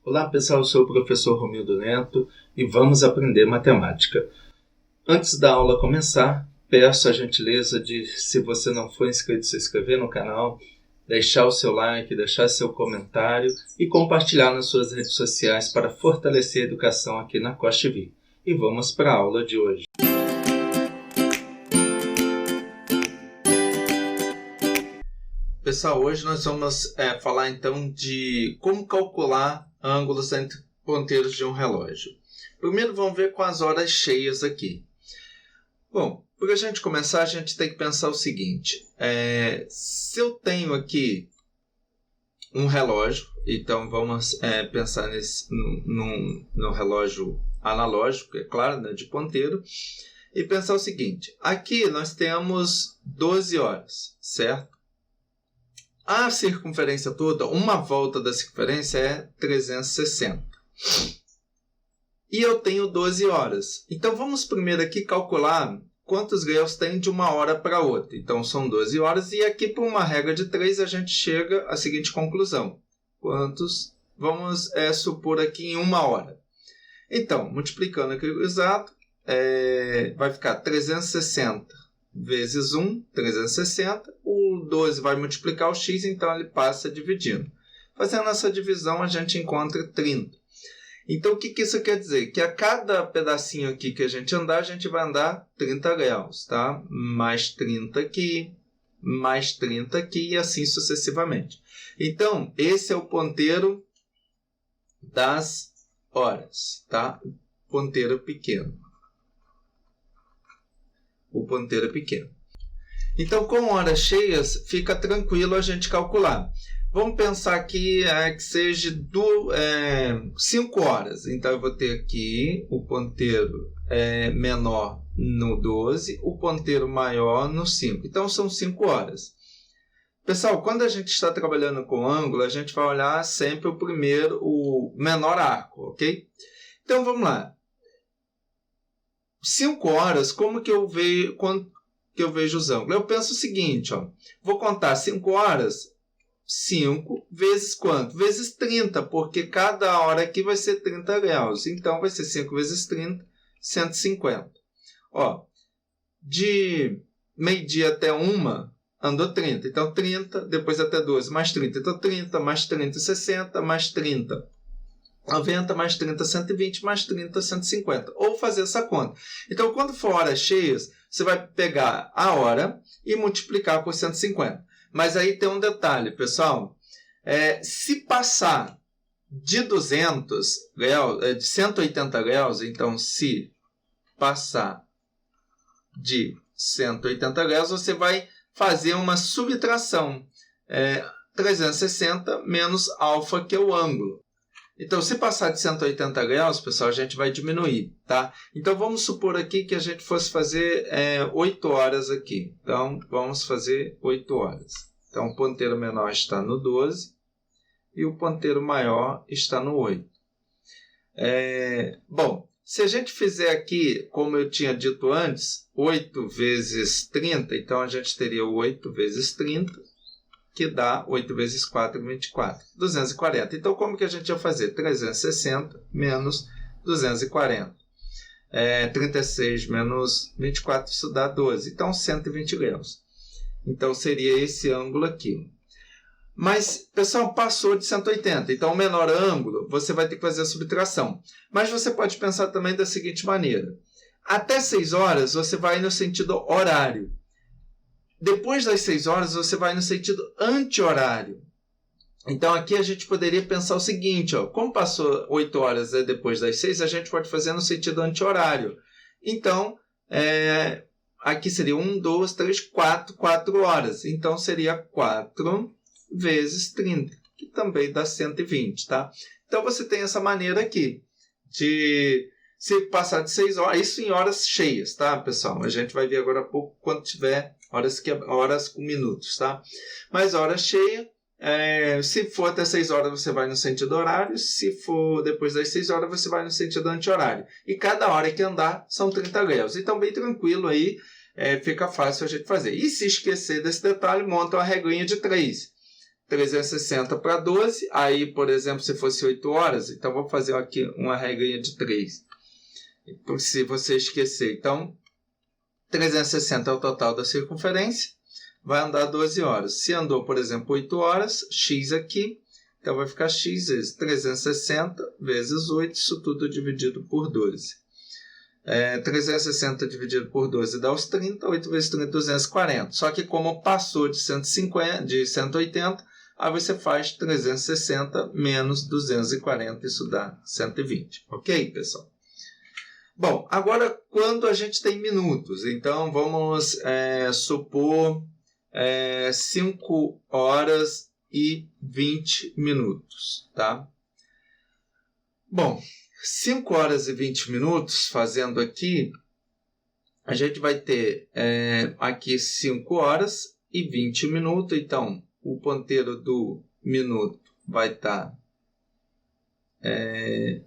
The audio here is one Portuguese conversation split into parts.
Olá pessoal, eu sou o professor Romildo Neto e vamos aprender matemática. Antes da aula começar, peço a gentileza de, se você não for inscrito, se inscrever no canal, deixar o seu like, deixar seu comentário e compartilhar nas suas redes sociais para fortalecer a educação aqui na Costa TV. E vamos para a aula de hoje. Pessoal, hoje nós vamos falar então de como calcular ângulos entre ponteiros de um relógio. Primeiro vamos ver com as horas cheias aqui. Bom, para a gente começar, a gente tem que pensar o seguinte. Se eu tenho aqui um relógio, então vamos pensar no relógio analógico, é claro, né, de ponteiro, e pensar o seguinte. Aqui nós temos 12 horas, certo? A circunferência toda, uma volta da circunferência é 360. E eu tenho 12 horas. Então, vamos primeiro aqui calcular quantos graus tem de uma hora para outra. Então, são 12 horas. E aqui, por uma regra de 3, a gente chega à seguinte conclusão. Quantos? Vamos supor aqui em uma hora. Então, multiplicando aqui o exato, vai ficar 360 vezes 1, 360. O 12 vai multiplicar o x, então ele passa dividindo. Fazendo essa divisão, a gente encontra 30. Então, o que isso quer dizer? Que a cada pedacinho aqui que a gente andar, a gente vai andar 30 graus, tá? Mais 30 aqui, mais 30 aqui e assim sucessivamente. Então, esse é o ponteiro das horas, tá? Ponteiro pequeno. O ponteiro é pequeno. Então, com horas cheias, fica tranquilo a gente calcular. Vamos pensar aqui que seja 5 horas. Então, eu vou ter aqui o ponteiro menor no 12, o ponteiro maior no 5. Então, são 5 horas. Pessoal, quando a gente está trabalhando com ângulo, a gente vai olhar sempre o menor arco, ok? Então, vamos lá. 5 horas, como que eu vejo os ângulos? Eu penso o seguinte, ó, vou contar 5 horas, 5 vezes quanto? Vezes 30, porque cada hora aqui vai ser 30 graus. Então, vai ser 5 vezes 30, 150. Ó, de meio-dia até 1, andou 30. Então, 30, depois até 12, mais 30. Então, 30, mais 30, 60, mais 30. 90 mais 30, 120, mais 30, 150. Ou fazer essa conta. Então, quando for horas cheias, você vai pegar a hora e multiplicar por 150. Mas aí tem um detalhe, pessoal. Se passar de 200 graus, de 180 graus, então se passar de 180 graus, você vai fazer uma subtração. 360 menos alfa, que é o ângulo. Então, se passar de 180 graus, pessoal, a gente vai diminuir, tá? Então, vamos supor aqui que a gente fosse fazer 8 horas aqui. Então, vamos fazer 8 horas. Então, o ponteiro menor está no 12 e o ponteiro maior está no 8. Bom, se a gente fizer aqui, como eu tinha dito antes, 8 vezes 30, então a gente teria 8 vezes 30, que dá 8 vezes 4, 24. 240. Então, como que a gente ia fazer? 360 menos 240. 36 menos 24, isso dá 12. Então, 120 graus. Então, seria esse ângulo aqui. Mas, pessoal, passou de 180. Então, o menor ângulo, você vai ter que fazer a subtração. Mas você pode pensar também da seguinte maneira. Até 6 horas, você vai no sentido horário. Depois das 6 horas, você vai no sentido anti-horário. Então, aqui a gente poderia pensar o seguinte, ó, como passou 8 horas depois das 6, a gente pode fazer no sentido anti-horário. Então, aqui seria 1, 2, 3, 4 horas. Então, seria 4 vezes 30, que também dá 120, tá? Então, você tem essa maneira aqui de se passar de 6 horas, isso em horas cheias, tá, pessoal? A gente vai ver agora há pouco quando tiver horas com minutos, tá? Mas hora cheia, se for até 6 horas, você vai no sentido horário. Se for depois das 6 horas, você vai no sentido anti-horário. E cada hora que andar são 30 graus. Então, bem tranquilo aí, fica fácil a gente fazer. E se esquecer desse detalhe, monta uma regrinha de 3. 360 para 12, aí, por exemplo, se fosse 8 horas, então vou fazer aqui uma regrinha de 3, se você esquecer. Então, 360 é o total da circunferência, vai andar 12 horas. Se andou, por exemplo, 8 horas, x aqui, então vai ficar x vezes 360 vezes 8, isso tudo dividido por 12. 360 dividido por 12 dá os 30, 8 vezes 30, 240. Só que como passou de 180, aí você faz 360 menos 240, isso dá 120. Ok, pessoal? Bom, agora quando a gente tem minutos, então vamos supor 5 horas e 20 minutos, tá? Bom, 5 horas e 20 minutos, fazendo aqui, a gente vai ter aqui 5 horas e 20 minutos. Então, o ponteiro do minuto vai estar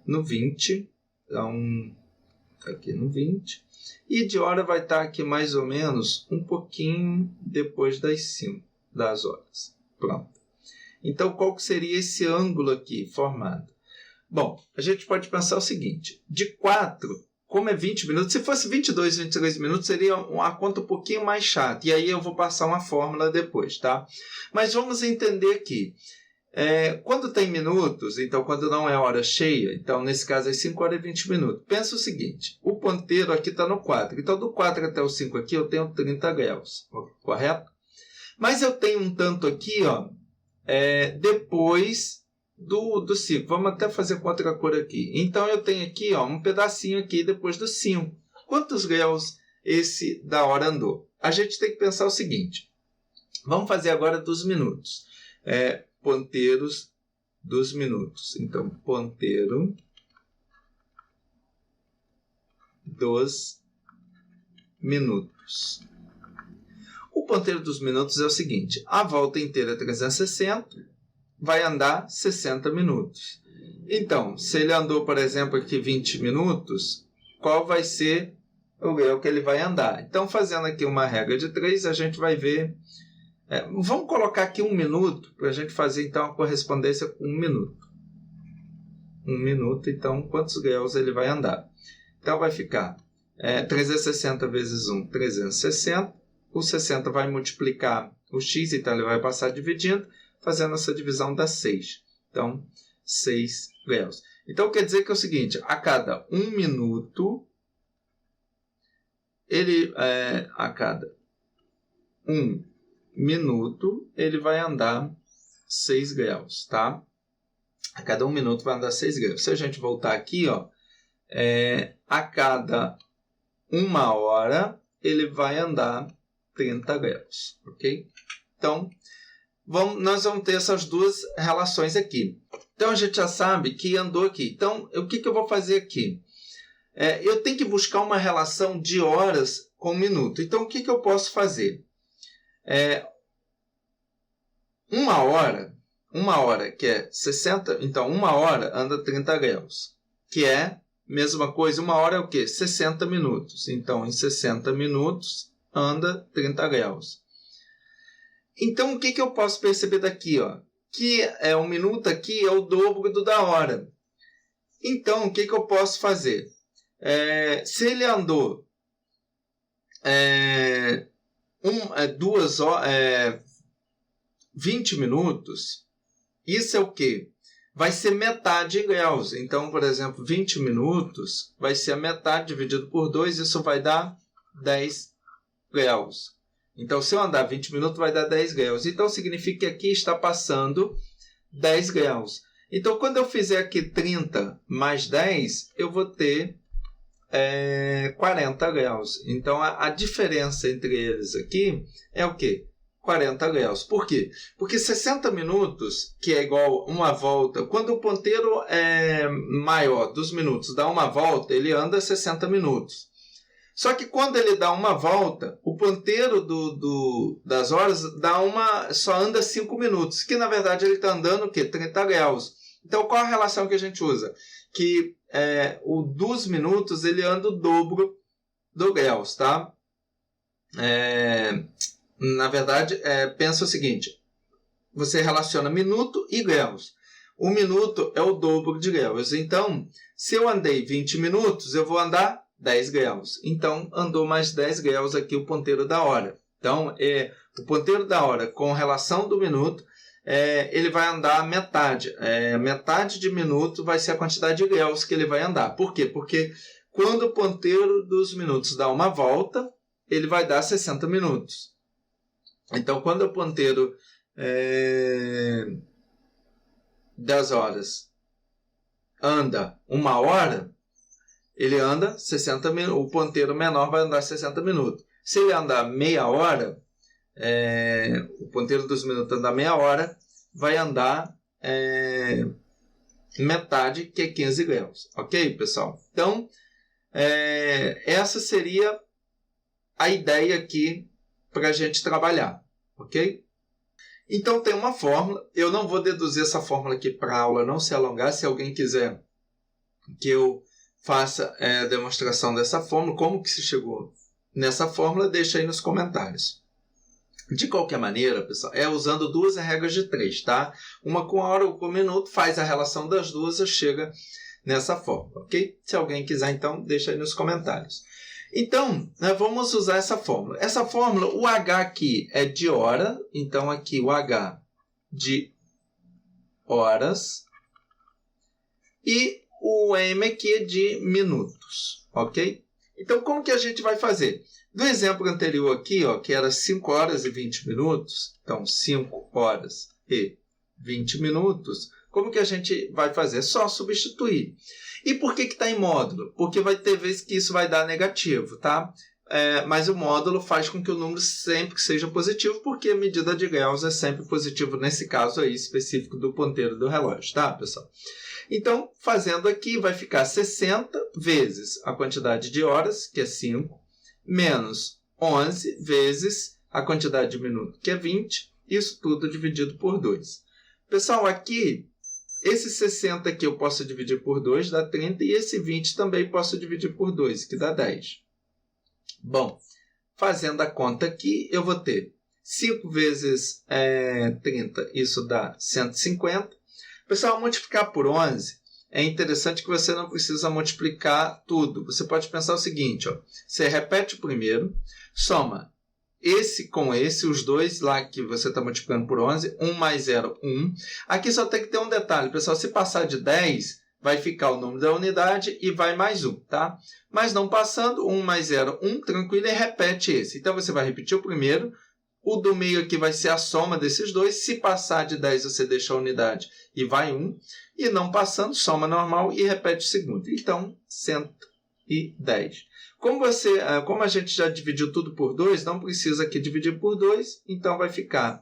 no 20. Então, tá aqui no 20. E de hora vai estar aqui mais ou menos um pouquinho depois das 5 das horas. Pronto. Então, qual que seria esse ângulo aqui formado? Bom, a gente pode pensar o seguinte, de 4, como é 20 minutos, se fosse 22, 23 minutos, seria uma conta um pouquinho mais chata, e aí eu vou passar uma fórmula depois, tá? Mas vamos entender que, quando tem minutos, então quando não é hora cheia, então nesse caso é 5 horas e 20 minutos. Pensa o seguinte, o ponteiro aqui está no 4, então do 4 até o 5 aqui eu tenho 30 graus, correto? Mas eu tenho um tanto aqui, ó, depois do 5. Vamos até fazer com outra cor aqui. Então, eu tenho aqui um pedacinho aqui depois do 5. Quantos graus esse da hora andou? A gente tem que pensar o seguinte. Vamos fazer agora dos minutos. Ponteiros dos minutos. Então, ponteiro dos minutos. O ponteiro dos minutos é o seguinte. A volta inteira é 360. Vai andar 60 minutos. Então, se ele andou, por exemplo, aqui 20 minutos, qual vai ser o grau que ele vai andar? Então, fazendo aqui uma regra de 3, a gente vai ver... vamos colocar aqui 1 minuto, para a gente fazer, então, a correspondência com 1 minuto. 1 minuto, então, quantos graus ele vai andar? Então, vai ficar 360 vezes 1, 360. O 60 vai multiplicar o x, então ele vai passar dividindo, fazendo essa divisão dá 6. Então, 6 graus. Então, quer dizer que é o seguinte, a cada 1 minuto, a cada 1 minuto, ele vai andar 6 graus, tá? A cada 1 minuto vai andar 6 graus. Se a gente voltar aqui, ó, a cada 1 hora, ele vai andar 30 graus, ok? Então, nós vamos ter essas duas relações aqui. Então, a gente já sabe que andou aqui. Então, o que eu vou fazer aqui? Eu tenho que buscar uma relação de horas com minuto. Então, o que eu posso fazer? 1 hora, que é 60... Então, 1 hora anda 30 graus. Que é, mesma coisa, 1 hora é o quê? 60 minutos. Então, em 60 minutos, anda 30 graus. Então, o que eu posso perceber daqui? Ó? Que 1 minuto aqui é o dobro do da hora. Então, o que eu posso fazer? Se ele andou 20 minutos, isso é o quê? Vai ser metade em graus. Então, por exemplo, 20 minutos vai ser a metade dividido por 2, isso vai dar 10 graus. Então, se eu andar 20 minutos, vai dar 10 graus. Então, significa que aqui está passando 10 graus. Então, quando eu fizer aqui 30 mais 10, eu vou ter 40 graus. Então, a diferença entre eles aqui é o quê? 40 graus. Por quê? Porque 60 minutos, que é igual uma volta, quando o ponteiro é maior dos minutos dá uma volta, ele anda 60 minutos. Só que quando ele dá uma volta, o ponteiro das horas só anda 5 minutos, que na verdade ele está andando o quê? 30 graus. Então, qual a relação que a gente usa? Que o dos minutos ele anda o dobro do graus, tá? Na verdade, pensa o seguinte, você relaciona minuto e graus. O minuto é o dobro de graus. Então, se eu andei 20 minutos, eu vou andar 10 graus. Então, andou mais 10 graus aqui o ponteiro da hora. Então, o ponteiro da hora com relação do minuto, ele vai andar metade. Metade de minuto vai ser a quantidade de graus que ele vai andar. Por quê? Porque quando o ponteiro dos minutos dá uma volta, ele vai dar 60 minutos. Então, quando o ponteiro das horas anda 1 hora, ele anda 60 minutos. O ponteiro menor vai andar 60 minutos. Se ele andar meia hora, o ponteiro dos minutos andar meia hora, vai andar metade, que é 15 graus. Ok, pessoal? Então, essa seria a ideia aqui para a gente trabalhar. Ok? Então, tem uma fórmula. Eu não vou deduzir essa fórmula aqui para a aula não se alongar. Se alguém quiser que eu faça a demonstração dessa fórmula, como que se chegou nessa fórmula, deixa aí nos comentários. De qualquer maneira, pessoal, usando duas regras de 3, tá? Uma com a hora, ou com o minuto, faz a relação das duas e chega nessa fórmula, ok? Se alguém quiser, então, deixa aí nos comentários. Então, vamos usar essa fórmula. Essa fórmula, o H aqui é de hora, então aqui o H de horas, e o M aqui é de minutos, ok? Então, como que a gente vai fazer? Do exemplo anterior aqui, ó, que era 5 horas e 20 minutos, então 5 horas e 20 minutos, como que a gente vai fazer? É só substituir. E por que está em módulo? Porque vai ter vezes que isso vai dar negativo, tá? Mas o módulo faz com que o número sempre seja positivo, porque a medida de graus é sempre positivo nesse caso aí específico do ponteiro do relógio, tá, pessoal? Então, fazendo aqui, vai ficar 60 vezes a quantidade de horas, que é 5, menos 11 vezes a quantidade de minutos, que é 20, isso tudo dividido por 2. Pessoal, aqui, esse 60 aqui eu posso dividir por 2, dá 30, e esse 20 também posso dividir por 2, que dá 10. Bom, fazendo a conta aqui, eu vou ter 5 vezes 30, isso dá 150. Pessoal, multiplicar por 11, é interessante que você não precisa multiplicar tudo. Você pode pensar o seguinte, ó, você repete o primeiro, soma esse com esse, os dois lá que você está multiplicando por 11, 1 mais 0, 1. Aqui só tem que ter um detalhe, pessoal, se passar de 10, vai ficar o número da unidade e vai mais 1, tá? Mas não passando, 1 mais 0, 1, tranquilo, e repete esse. Então, você vai repetir o primeiro, o do meio aqui vai ser a soma desses dois, se passar de 10, você deixa a unidade e vai 1, e não passando, soma normal e repete o segundo. Então, 110. Como a gente já dividiu tudo por 2, não precisa aqui dividir por 2, então vai ficar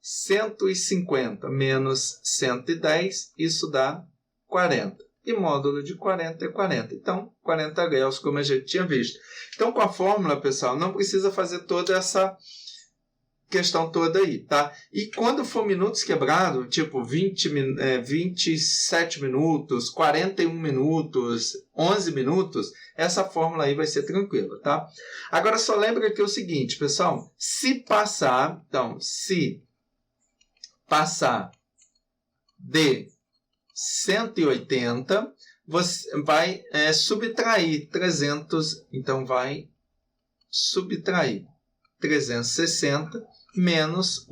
150 menos 110, isso dá 40. E módulo de 40 é 40. Então, 40 graus, como a gente tinha visto. Então, com a fórmula, pessoal, não precisa fazer toda essa questão toda aí, tá? E quando for minutos quebrados, tipo 27 minutos, 41 minutos, 11 minutos, essa fórmula aí vai ser tranquila, tá? Agora, só lembra que é o seguinte, pessoal, se passar de 180, você vai subtrair 300, então vai subtrair 360 menos,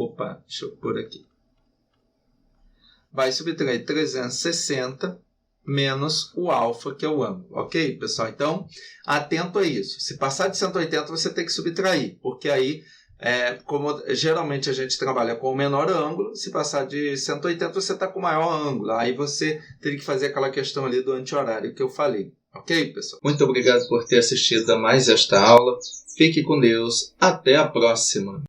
deixa eu pôr aqui, vai subtrair 360 menos o alfa, que é o ângulo, ok, pessoal? Então, atento a isso. Se passar de 180, você tem que subtrair, porque aí, como geralmente a gente trabalha com o menor ângulo, se passar de 180, você está com o maior ângulo. Aí você teria que fazer aquela questão ali do anti-horário que eu falei. Ok, pessoal? Muito obrigado por ter assistido a mais esta aula. Fique com Deus. Até a próxima.